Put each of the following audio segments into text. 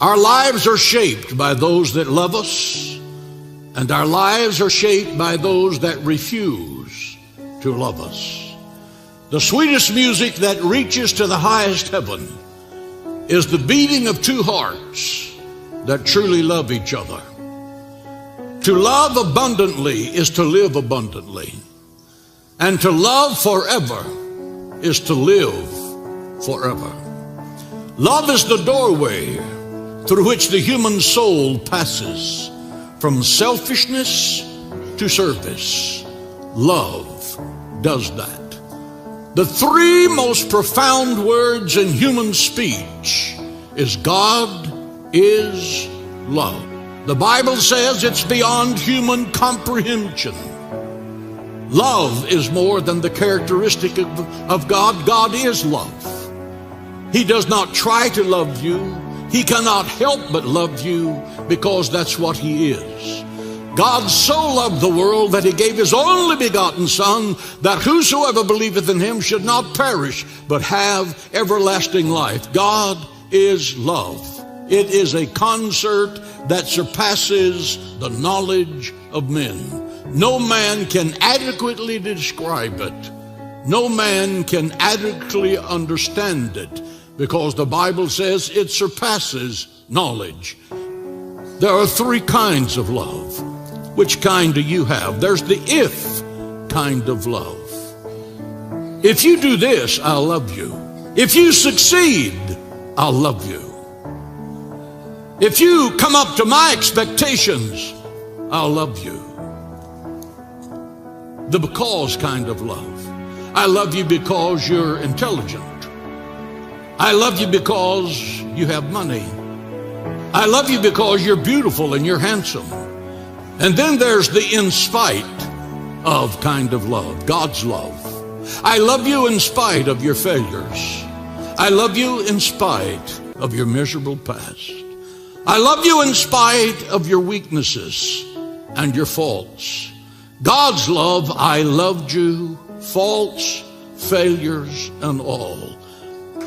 Our lives are shaped by those that love us, and our lives are shaped by those that refuse to love us. The sweetest music that reaches to the highest heaven is the beating of two hearts that truly love each other. To love abundantly is to live abundantly, and to love forever is to live forever. Love is the doorway through which the human soul passes from selfishness to service. Love does that. The three most profound words in human speech is God is love. The Bible says it's beyond human comprehension. Love is more than the characteristic of God. God is love. He does not try to love you. He cannot help but love you because that's what He is. God so loved the world that He gave His only begotten Son, that whosoever believeth in Him should not perish, but have everlasting life. God is love. It is a concert that surpasses the knowledge of men. No man can adequately describe it. No man can adequately understand it, because the Bible says it surpasses knowledge. There are three kinds of love. Which kind do you have? There's the if kind of love. If you do this, I'll love you. If you succeed, I'll love you. If you come up to my expectations, I'll love you. The because kind of love. I love you because you're intelligent. I love you because you have money. I love you because you're beautiful and you're handsome. And then there's the in spite of kind of love, God's love. I love you in spite of your failures. I love you in spite of your miserable past. I love you in spite of your weaknesses and your faults. God's love, I loved you, faults, failures, and all.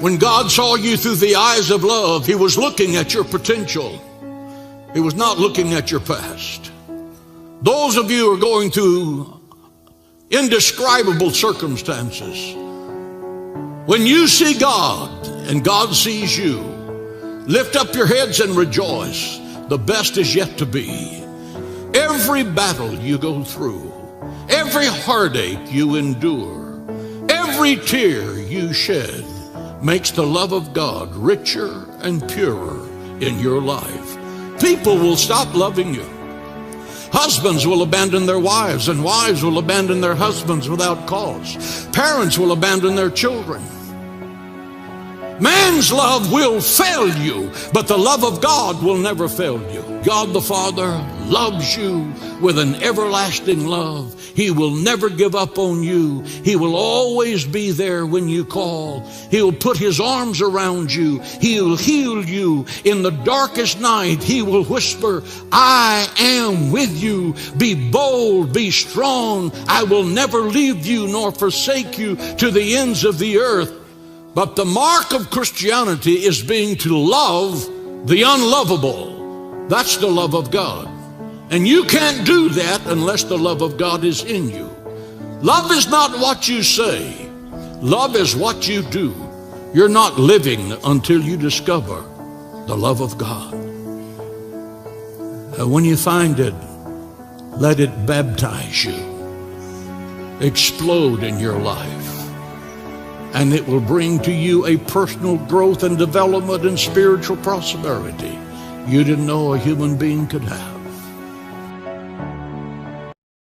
When God saw you through the eyes of love, He was looking at your potential. He was not looking at your past. Those of you who are going through indescribable circumstances, when you see God and God sees you, lift up your heads and rejoice. The best is yet to be. Every battle you go through, every heartache you endure, every tear you shed makes the love of God richer and purer in your life. People will stop loving you. Husbands will abandon their wives, and wives will abandon their husbands without cause. Parents will abandon their children. Man's love will fail you, but the love of God will never fail you. God the Father loves you with an everlasting love. He will never give up on you. He will always be there when you call. He'll put His arms around you. He'll heal you in the darkest night. He will whisper, I am with you. Be bold, be strong. I will never leave you nor forsake you to the ends of the earth. But the mark of Christianity is being to love the unlovable. That's the love of God. And you can't do that unless the love of God is in you. Love is not what you say. Love is what you do. You're not living until you discover the love of God. And when you find it, let it baptize you, explode in your life. And it will bring to you a personal growth and development and spiritual prosperity you didn't know a human being could have.